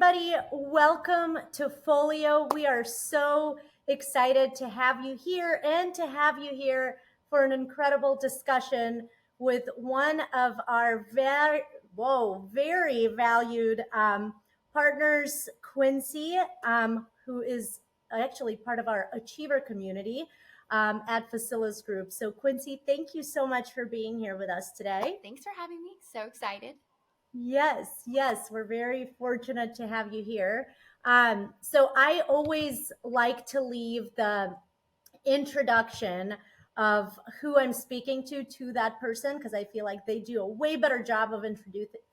everybody. Welcome to Folio. We are so excited to have you here and to have you here for an incredible discussion with one of our very valued partners, Quincy, who is actually part of our Achiever community at Facilis Group. So, Quincy, thank you so much for being here with us today. Thanks for having me. So excited. Yes, we're very fortunate to have you here. So I always like to leave the introduction of who I'm speaking to that person because I feel like they do a way better job of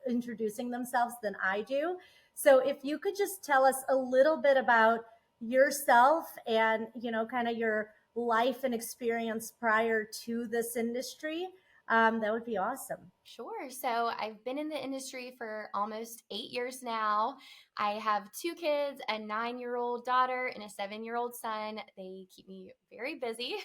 introducing themselves than I do. So if you could just tell us a little bit about yourself and kind of your life and experience prior to this industry, that would be awesome. Sure. So I've been in the industry for almost 8 years now. I have two kids, a 9-year-old daughter and a 7-year-old son. They keep me very busy.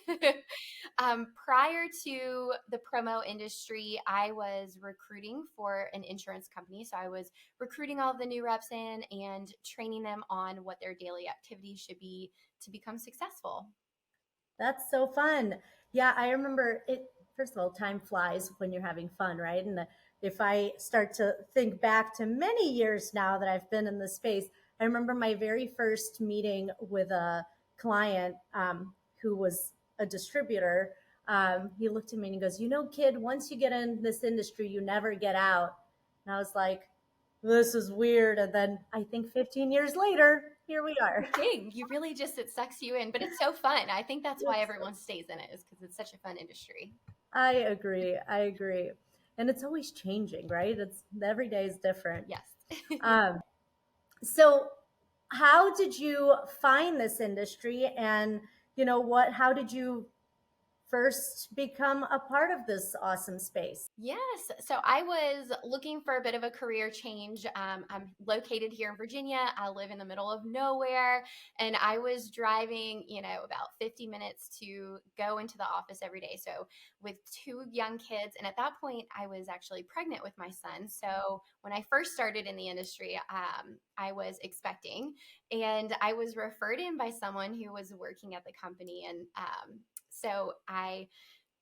Prior to the promo industry, I was recruiting for an insurance company. So I was recruiting all of the new reps in and training them on what their daily activities should be to become successful. That's so fun. Yeah, I remember it. First of all, time flies when you're having fun, right? And if I start to think back to many years now that I've been in this space, I remember my very first meeting with a client who was a distributor. He looked at me and he goes, kid, once you get in this industry, you never get out. And I was like, this is weird. And then I think 15 years later, here we are. The thing. You really just, it sucks you in, but it's so fun. I think that's why everyone stays in it, is because it's such a fun industry. I agree. I agree. And it's always changing, right? It's every day is different. Yes. Um, so how did you find this industry and how did you first become a part of this awesome space? Yes. So I was looking for a bit of a career change. I'm located here in Virginia. I live in the middle of nowhere. And I was driving, about 50 minutes to go into the office every day. So with two young kids. And at that point, I was actually pregnant with my son. So when I first started in the industry, I was expecting. And I was referred in by someone who was working at the company. And so I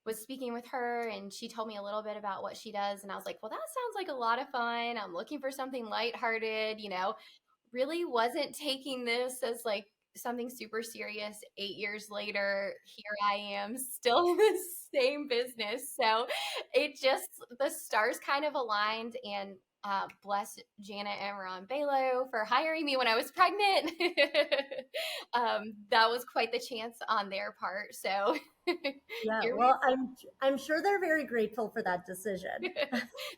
was speaking with her and she told me a little bit about what she does. And I was like, well, that sounds like a lot of fun. I'm looking for something lighthearted, really wasn't taking this as like something super serious. 8 years later, here I am still in the same business. So it just, the stars kind of aligned and bless Janet and Ron Balo for hiring me when I was pregnant. That was quite the chance on their part. So Yeah, here we well, I'm sure they're very grateful for that decision.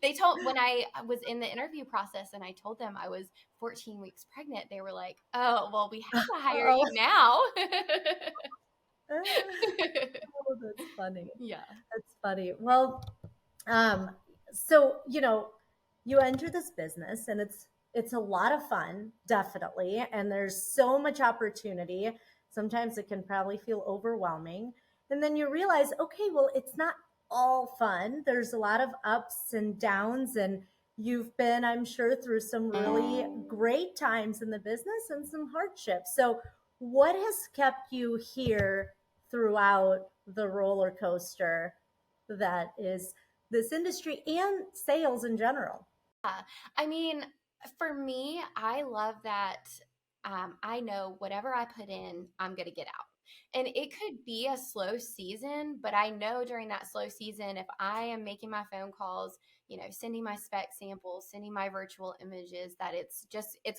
they told when I was in the interview process and I told them I was 14 weeks pregnant, they were like, "Oh, well, we have to hire Oh, you now." oh, that's funny. Yeah. That's funny. Well, um, so you enter this business and it's a lot of fun, definitely, and there's so much opportunity. Sometimes it can probably feel overwhelming. And then you realize, okay, well, it's not all fun. There's a lot of ups and downs, and you've been, I'm sure, through some really great times in the business and some hardships. So, what has kept you here throughout the roller coaster that is this industry and sales in general? I mean, for me, I love that I know whatever I put in, I'm going to get out. And it could be a slow season, but I know during that slow season, if I am making my phone calls, sending my spec samples, sending my virtual images, that it's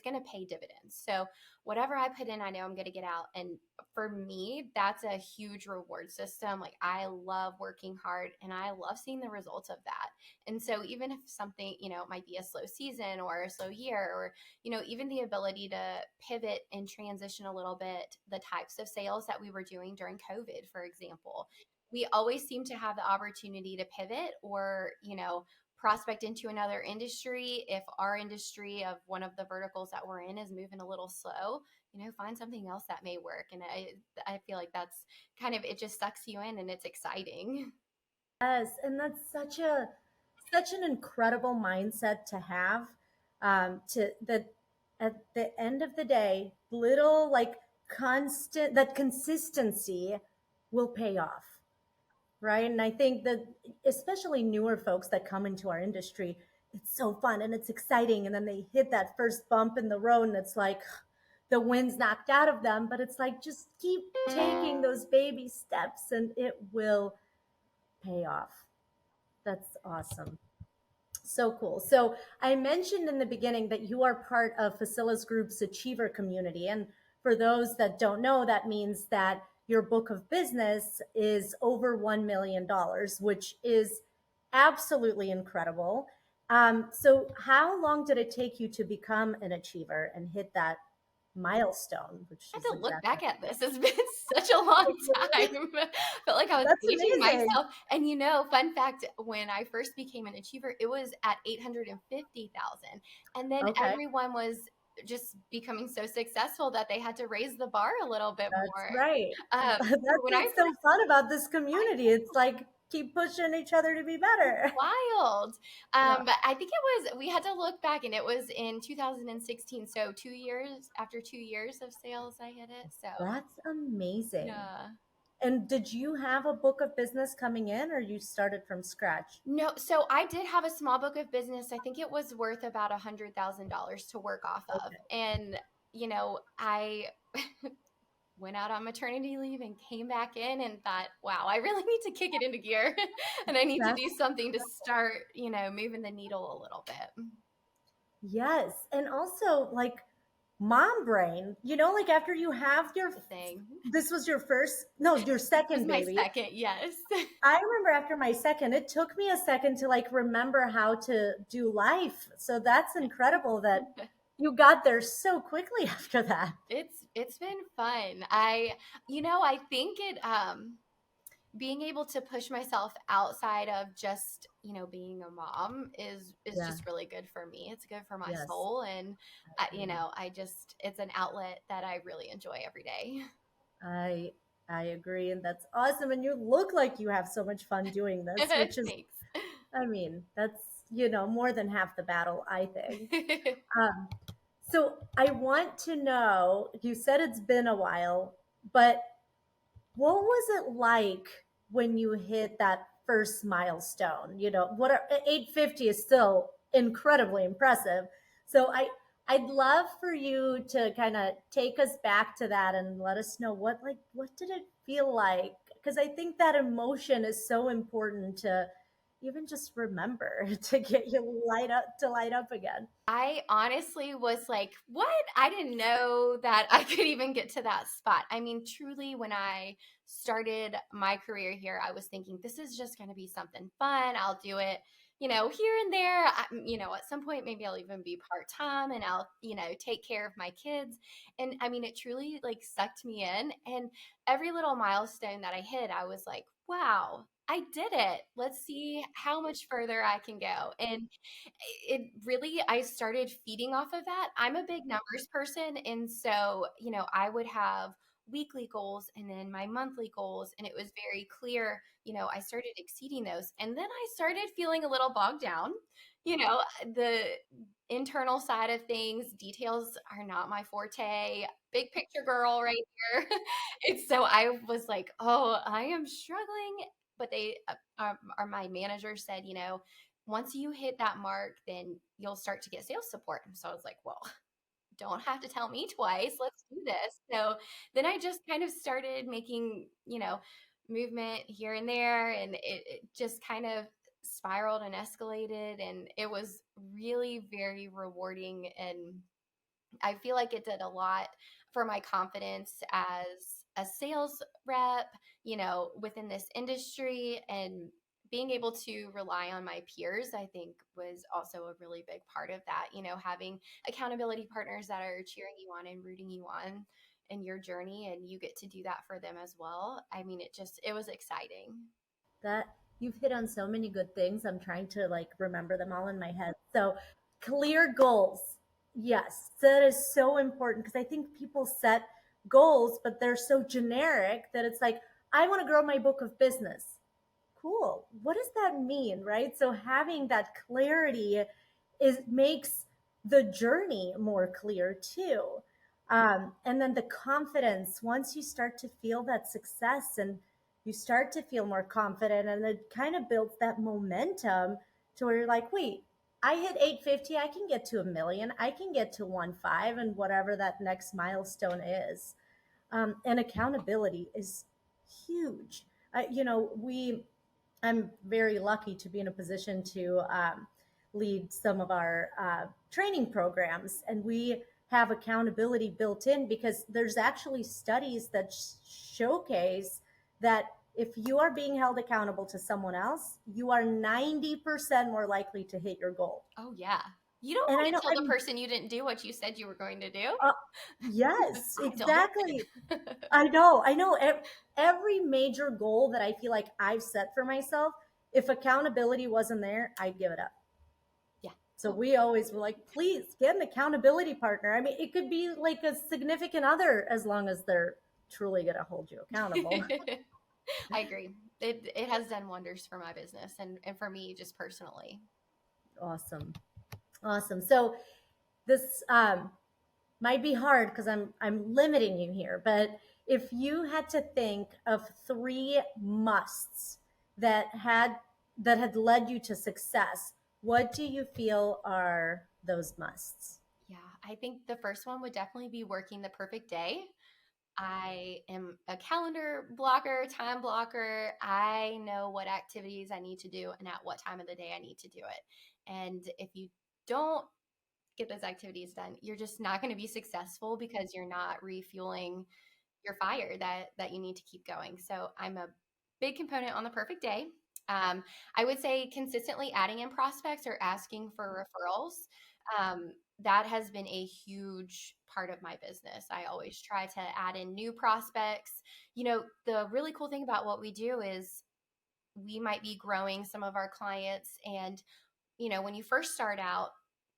going to pay dividends. So whatever I put in, I know I'm going to get out. And for me, that's a huge reward system. Like I love working hard and I love seeing the results of that. And so even if something, it might be a slow season or a slow year or, even the ability to pivot and transition a little bit, the types of sales that we were doing during COVID, for example, we always seem to have the opportunity to pivot or, prospect into another industry. If our industry of one of the verticals that we're in is moving a little slow, find something else that may work. And I feel like that's kind of, it just sucks you in and it's exciting. Yes, and that's such an incredible mindset to have. To that at the end of the day, little like constant, that consistency will pay off, right? And I think that especially newer folks that come into our industry, it's so fun and it's exciting. And then they hit that first bump in the road and it's like the wind's knocked out of them. But it's like, just keep taking those baby steps and it will pay off. That's awesome. So cool. So I mentioned in the beginning that you are part of Facilis Group's Achiever community. And for those that don't know, that means that your book of business is over $1 million, which is absolutely incredible. So how long did it take you to become an achiever and hit that milestone, which I is had to look exactly back at this. It's been such a long time. Felt like I was that's aging amazing. myself. And fun fact, when I first became an achiever, it was at 850,000. And then Okay. everyone was just becoming so successful that they had to raise the bar a little bit That's more. right. That's So when I what's so fun about this community. It's like keep pushing each other to be better. wild. Yeah, But I think we had to look back and it was in 2016. So 2 years, after 2 years of sales, I hit it. So that's amazing. yeah. And did you have a book of business coming in or you started from scratch? No, so I did have a small book of business. I think it was worth about $100,000 to work off of. Okay. And, I went out on maternity leave and came back in and thought, wow, I really need to kick it into gear and I need to do That's something to start, moving the needle a little bit. yes. And also like mom brain, like after you have your, That's the thing. this was your first, no, your It was second my baby. second, yes. I remember after my second, it took me a second to like remember how to do life. So that's incredible that you got there so quickly after that. It's been fun. I think being able to push myself outside of just being a mom is Yeah. just really good for me. It's good for my Yes. soul, and I just it's an outlet that I really enjoy every day. I I agree, and that's awesome. And you look like you have so much fun doing this, which is, Thanks. I mean, that's more than half the battle, I think. Um, so I want to know. You said it's been a while, but what was it like when you hit that first milestone? What are 850 is still incredibly impressive. So I'd love for you to kind of take us back to that and let us know what did it feel like? Because I think that emotion is so important to even just remember to get you light up again. I honestly was like, what? I didn't know that I could even get to that spot. I mean, truly, when I started my career here, I was thinking, this is just going to be something fun. I'll do it, here and there. At some point, maybe I'll even be part time and I'll, take care of my kids. And I mean, it truly like sucked me in. And every little milestone that I hit, I was like, wow, I did it. Let's see how much further I can go. And it really, I started feeding off of that. I'm a big numbers person, and so I would have weekly goals and then my monthly goals, and it was very clear. I started exceeding those, and then I started feeling a little bogged down. The internal side of things, details are not my forte. Big picture girl right here. And so I was like, oh, I am struggling. But my manager said, once you hit that mark, then you'll start to get sales support. And so I was like, well, don't have to tell me twice. Let's do this. So then I just kind of started making, movement here and there. And it just kind of spiraled and escalated. And it was really very rewarding. And I feel like it did a lot for my confidence as a sales rep, within this industry, and being able to rely on my peers, I think was also a really big part of that, having accountability partners that are cheering you on and rooting you on in your journey, and you get to do that for them as well. I mean, it was exciting. That you've hit on so many good things. I'm trying to like remember them all in my head. So, clear goals. Yes, that is so important because I think people set goals, but they're so generic that it's like, I want to grow my book of business. Cool. What does that mean, right? So having that clarity is makes the journey more clear too. And then the confidence, once you start to feel that success and you start to feel more confident, and it kind of builds that momentum to where you're like, wait, I hit 850, I can get to a million, I can get to 1.5, and whatever that next milestone is. And accountability is huge. We I'm very lucky to be in a position to lead some of our training programs, and we have accountability built in because there's actually studies that showcase that if you are being held accountable to someone else, you are 90% more likely to hit your goal. Oh, yeah. You don't And want I know, to tell I the mean, person you didn't do what you said you were going to do. uh, yes, I don't. exactly. I know. Every major goal that I feel like I've set for myself, if accountability wasn't there, I'd give it up. Yeah. So Oh. we always were like, please get an accountability partner. I mean, it could be like a significant other as long as they're truly going to hold you accountable. I agree. It has done wonders for my business and for me just personally. Awesome. Awesome. So this might be hard because I'm limiting you here, but if you had to think of three musts that had that had led you to success, what do you feel are those musts? Yeah, I think the first one would definitely be working the perfect day. I am a calendar blocker, time blocker. I know what activities I need to do and at what time of the day I need to do it. And if you don't get those activities done, you're just not going to be successful because you're not refueling your fire that you need to keep going. So I'm a big component on the perfect day. I would say consistently adding in prospects or asking for referrals. Um, that has been a huge part of my business. I always try to add in new prospects. The really cool thing about what we do is we might be growing some of our clients, and when you first start out,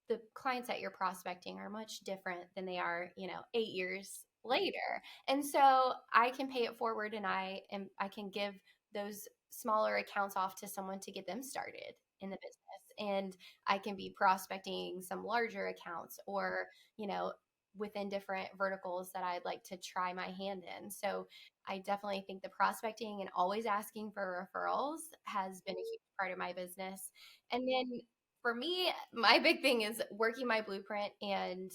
the clients that you're prospecting are much different than they are, 8 years later. And so I can pay it forward, and I can give those smaller accounts off to someone to get them started in the business. And I can be prospecting some larger accounts, or, within different verticals that I'd like to try my hand in. So I definitely think the prospecting and always asking for referrals has been a huge part of my business. And then for me, my big thing is working my blueprint and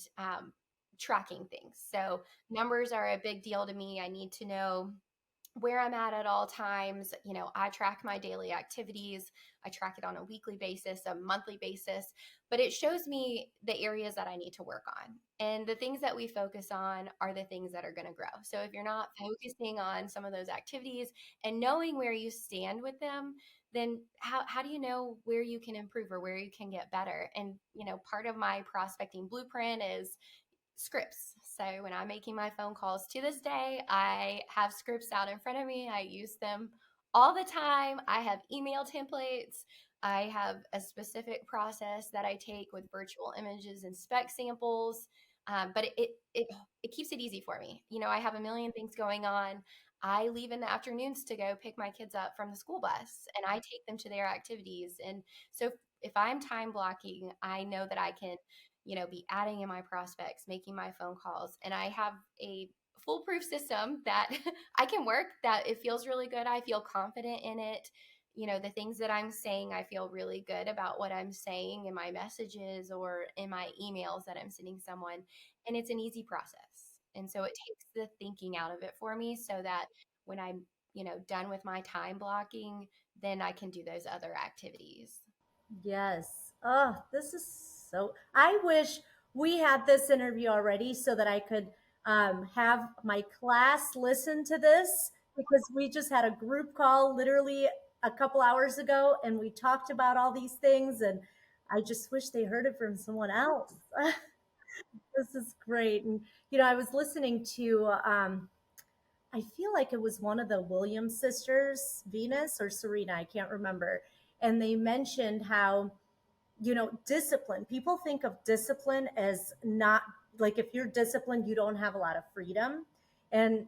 tracking things. So numbers are a big deal to me. I need to know where I'm at all times. I track my daily activities. I track it on a weekly basis, a monthly basis, but it shows me the areas that I need to work on. And the things that we focus on are the things that are going to grow. So if you're not focusing on some of those activities and knowing where you stand with them, then how do you know where you can improve or where you can get better? And, part of my prospecting blueprint is scripts. So when I'm making my phone calls to this day, I have scripts out in front of me. I use them all the time. I have email templates. I have a specific process that I take with virtual images and spec samples. But it keeps it easy for me. I have a million things going on. I leave in the afternoons to go pick my kids up from the school bus, and I take them to their activities. And so if I'm time blocking, I know that I can be adding in my prospects, making my phone calls. And I have a foolproof system that I can work, that it feels really good. I feel confident in it. The things that I'm saying, I feel really good about what I'm saying in my messages or in my emails that I'm sending someone. And it's an easy process. And so it takes the thinking out of it for me so that when I'm, done with my time blocking, then I can do those other activities. Yes. Oh, this is so. I wish we had this interview already so that I could have my class listen to this, because we just had a group call literally a couple hours ago and we talked about all these things. And I just wish they heard it from someone else. This is great. And, I was listening to, I feel like it was one of the Williams sisters, Venus or Serena, I can't remember. And they mentioned how, discipline, people think of discipline as not, like, if you're disciplined, you don't have a lot of freedom. And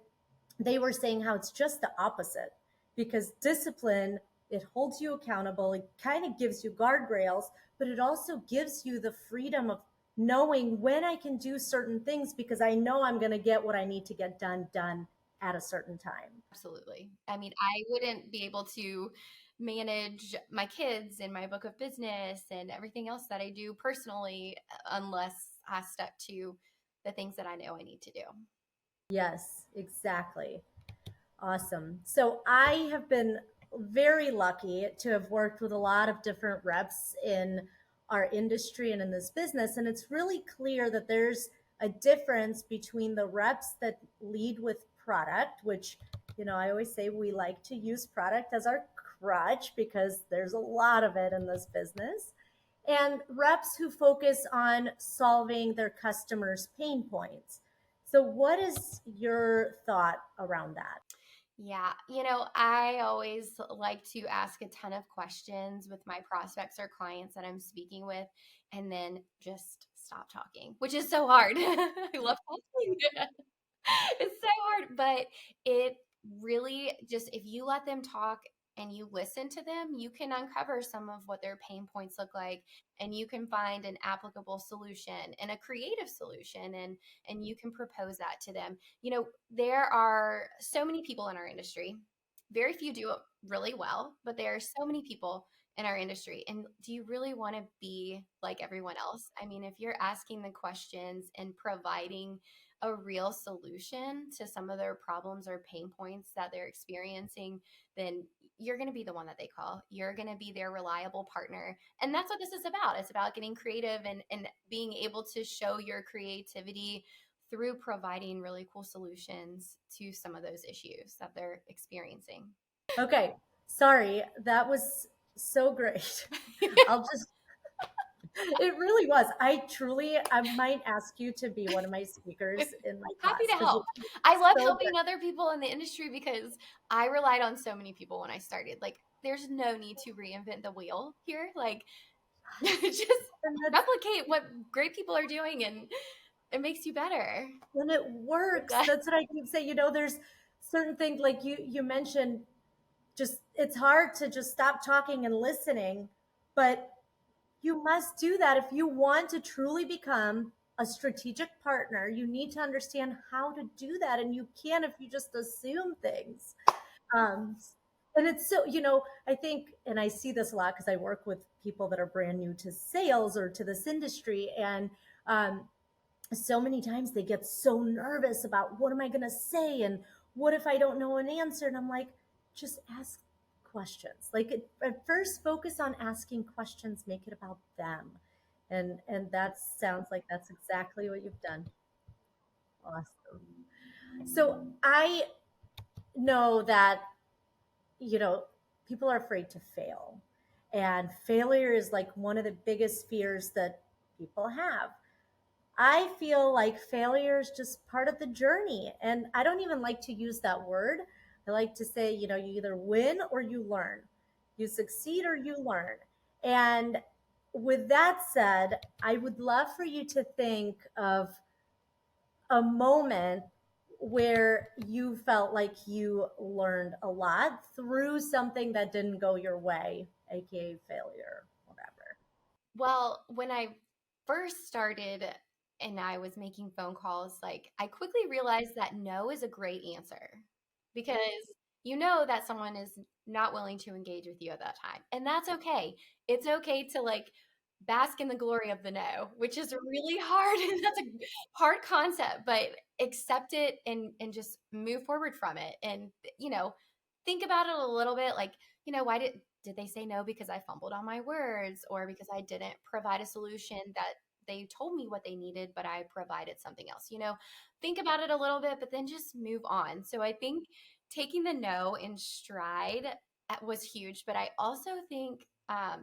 they were saying how it's just the opposite, because discipline, it holds you accountable, it kind of gives you guardrails, but it also gives you the freedom of knowing when I can do certain things because I know I'm going to get what I need to get done at a certain time. Absolutely. I mean, I wouldn't be able to manage my kids and my book of business and everything else that I do personally unless I stuck to the things that I know I need to do. Yes, exactly. Awesome. So I have been very lucky to have worked with a lot of different reps in our industry and in this business. And it's really clear that there's a difference between the reps that lead with product, which, I always say we like to use product as our crutch because there's a lot of it in this business, and reps who focus on solving their customers' pain points. So, what is your thought around that? Yeah, I always like to ask a ton of questions with my prospects or clients that I'm speaking with, and then just stop talking, which is so hard. I love talking. It's so hard, but it really just, if you let them talk and you listen to them, you can uncover some of what their pain points look like, and you can find an applicable solution and a creative solution, and you can propose that to them. There are so many people in our industry. Very few do it really well, but there are so many people in our industry. And do you really want to be like everyone else? I mean, if you're asking the questions and providing a real solution to some of their problems or pain points that they're experiencing, then you're going to be the one that they call. You're going to be their reliable partner. And that's what this is about. It's about getting creative and being able to show your creativity through providing really cool solutions to some of those issues that they're experiencing. Okay, sorry, that was so great. I'll just, it really was. I might ask you to be one of my speakers in my Happy class to because help. you are I love so good. helping other people in the industry because I relied on so many people when I started. Like, there's no need to reinvent the wheel here. Like, just And that's, replicate what great people are doing, and it makes you better. when it It works, does. that's what I keep saying. There's certain things like you mentioned, just it's hard to just stop talking and listening, but you must do that if you want to truly become a strategic partner. You need to understand how to do that, and you can't if you just assume things. Um, and it's so, I think, and I see this a lot because I work with people that are brand new to sales or to this industry. And um, so many times they get so nervous about what am I going to say? And what if I don't know an answer? And I'm like, just ask questions. Like at first, focus on asking questions, make it about them. And that sounds like that's exactly what you've done. Awesome. So I know that you know, people are afraid to fail. And failure is like one of the biggest fears that people have. I feel like failure is just part of the journey. And I don't even like to use that word. I like to say, you either win or you learn, you succeed or you learn. And with that said, I would love for you to think of a moment where you felt like you learned a lot through something that didn't go your way, aka failure, whatever. Well, when I first started and I was making phone calls, like, I quickly realized that no is a great answer because you know that someone is not willing to engage with you at that time. And that's okay. It's okay to, like, bask in the glory of the no, which is really hard. And that's a hard concept, but accept it and just move forward from it. And, think about it a little bit, like, why did they say no because I fumbled on my words or because I didn't provide a solution that they told me what they needed, but I provided something else? Think about it a little bit, but then just move on. So I think taking the no in stride was huge, but I also think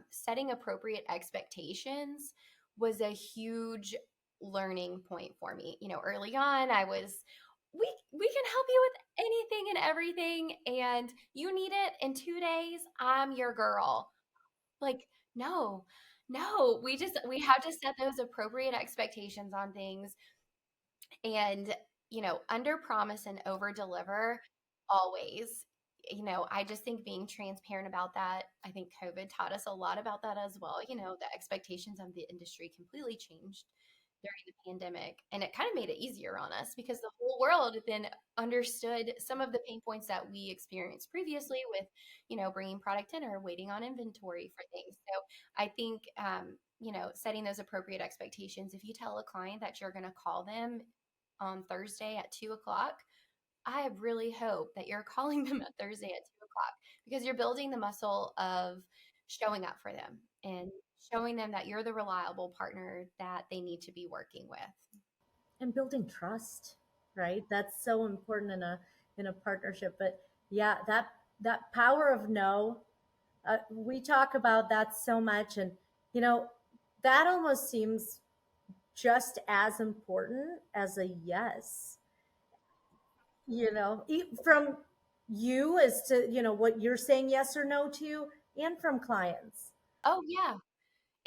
setting appropriate expectations was a huge learning point for me. Early on, I was we can help you with anything and everything, and you need it in 2 days. I'm your girl. Like, no, no, we have to set those appropriate expectations on things, and under promise and over deliver always. I just think being transparent about that. I think COVID taught us a lot about that as well. The expectations of the industry completely changed during the pandemic. And it kind of made it easier on us because the whole world then understood some of the pain points that we experienced previously with, bringing product in or waiting on inventory for things. So I think, setting those appropriate expectations. If you tell a client that you're going to call them on Thursday at 2 o'clock, I really hope that you're calling them at Thursday at 2 o'clock because you're building the muscle of showing up for them and showing them that you're the reliable partner that they need to be working with. And building trust, right? That's so important in a partnership. But yeah, that power of no, we talk about that so much, and you know that almost seems just as important as a yes. From you as to what you're saying yes or no to, and from clients. Oh, yeah.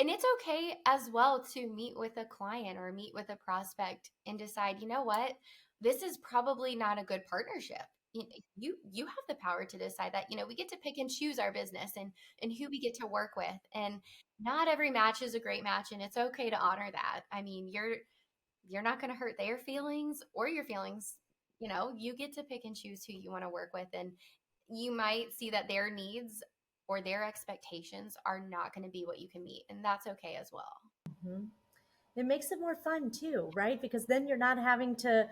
And it's okay as well to meet with a client or meet with a prospect and decide, you know what, this is probably not a good partnership. You have the power to decide that. We get to pick and choose our business and who we get to work with. And not every match is a great match, and it's okay to honor that. I mean, you're not going to hurt their feelings or your feelings. You get to pick and choose who you want to work with, and you might see that their needs or their expectations are not going to be what you can meet, and that's okay as well. Mhm. It makes it more fun too, right? Because then you're not having to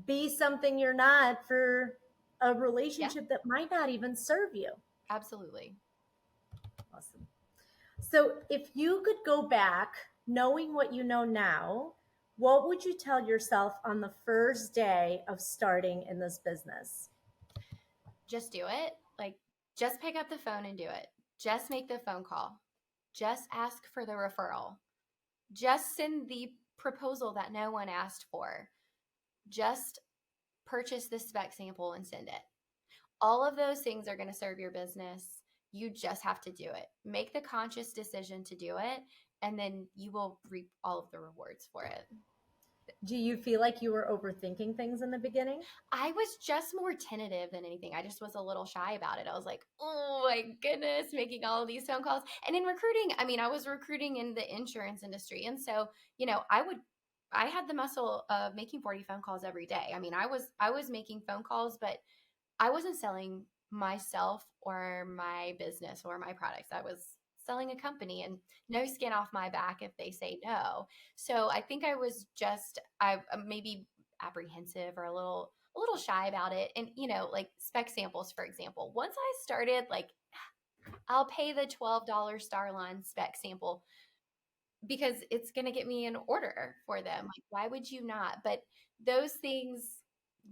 be something you're not for a Yeah, relationship that might not even serve you. absolutely. Awesome. So, if you could go back knowing what you know now, what would you tell yourself on the first day of starting in this business? Just do it. Like, just pick up the phone and do it. Just make the phone call. Just ask for the referral. Just send the proposal that no one asked for. Just purchase the spec sample and send it. All of those things are going to serve your business. You just have to do it. Make the conscious decision to do it, and then you will reap all of the rewards for it. Do you feel like you were overthinking things in the beginning? I was just more tentative than anything. I just was a little shy about it. I was like, oh my goodness, making all of these phone calls. And in recruiting, I mean, I was recruiting in the insurance industry. And so, I had the muscle of making 40 phone calls every day. I mean, I was making phone calls, but I wasn't selling myself or my business or my products. I was selling a company, and no skin off my back if they say no. So I think I was just I maybe apprehensive or a little shy about it. And like spec samples, for example. Once I started, like, I'll pay the $12 Starline spec sample because it's going to get me an order for them. Like, why would you not? But those things,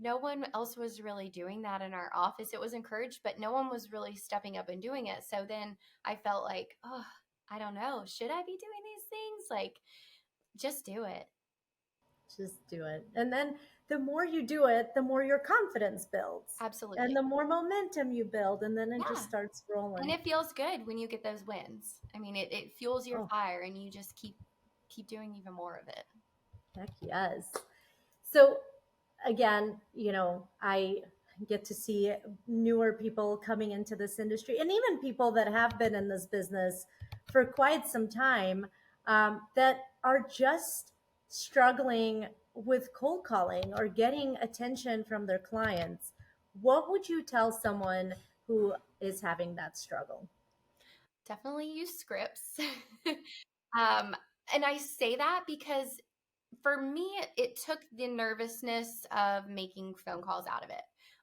no one else was really doing that in our office. It was encouraged, but no one was really stepping up and doing it. So then I felt like, oh, I don't know. Should I be doing these things? Like, just do it. Just do it. And then the more you do it, the more your confidence builds and Absolutely. the more momentum you build. And then it just Yeah. starts And rolling. it feels good when you get those wins. I mean, it fuels your Oh, fire and you just keep doing even more of it. heck yes. So, again, I get to see newer people coming into this industry, and even people that have been in this business for quite some time, that are just struggling with cold calling or getting attention from their clients. What would you tell someone who is having that struggle? Definitely use scripts. um, and I say that because for me, it took the nervousness of making phone calls out of it.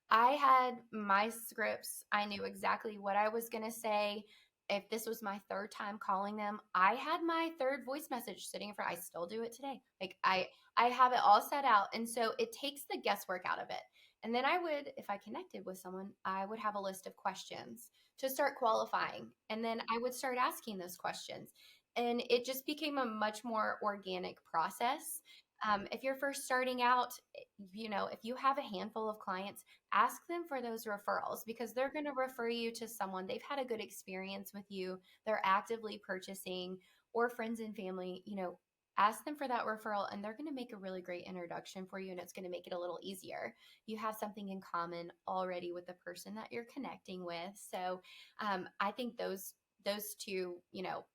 I had my scripts. I knew exactly what I was going to say. If this was my third time calling them, I had my third voice message sitting in front. I still do it today. Like, I have it all set out. And so it takes the guesswork out of it. And then I would, if I connected with someone, I would have a list of questions to start qualifying. And then I would start asking those questions. And it just became a much more organic process. If you're first starting out, if you have a handful of clients, ask them for those referrals because they're going to refer you to someone. They've had a good experience with you. They're actively purchasing, or friends and family, ask them for that referral, and they're going to make a really great introduction for you, and it's going to make it a little easier. You have something in common already with the person that you're connecting with. So I think those two,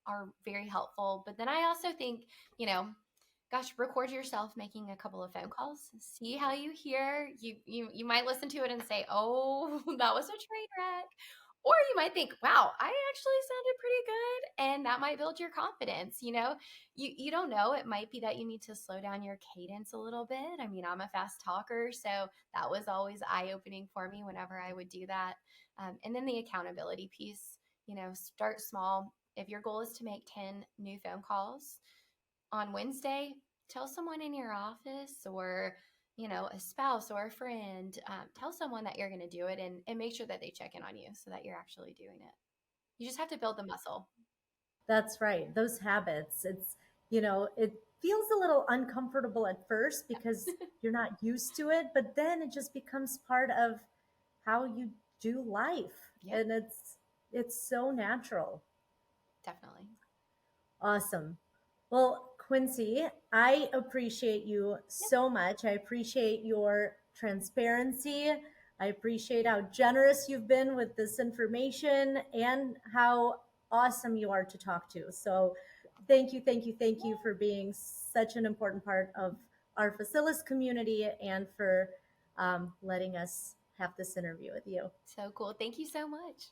are very helpful. But then I also think, you know, Gosh, record yourself making a couple of phone calls. See how you hear. You might listen to it and say, "Oh, that was a train wreck." Or you might think, "Wow, I actually sounded pretty good." And that might build your confidence, you know? You don't know. It might be that you need to slow down your cadence a little bit. I mean, I'm a fast talker, so that was always eye-opening for me whenever I would do that. And then the accountability piece, start small. If your goal is to make 10 new phone calls, on Wednesday, tell someone in your office or a spouse or a friend, tell someone that you're going to do it, and make sure that they check in on you so that you're actually doing it. You just have to build the muscle. That's right. Those habits, it feels a little uncomfortable at first because you're not used to it, but then it just becomes part of how you do life. Yep, And it's so natural. definitely. Awesome. Well, Quincy, I appreciate you Yep, so much. I appreciate your transparency. I appreciate how generous you've been with this information and how awesome you are to talk to. So, thank you, thank you, thank you for being such an important part of our Facilis community and for letting us have this interview with you. so cool. Thank you so much.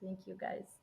Thank you, guys.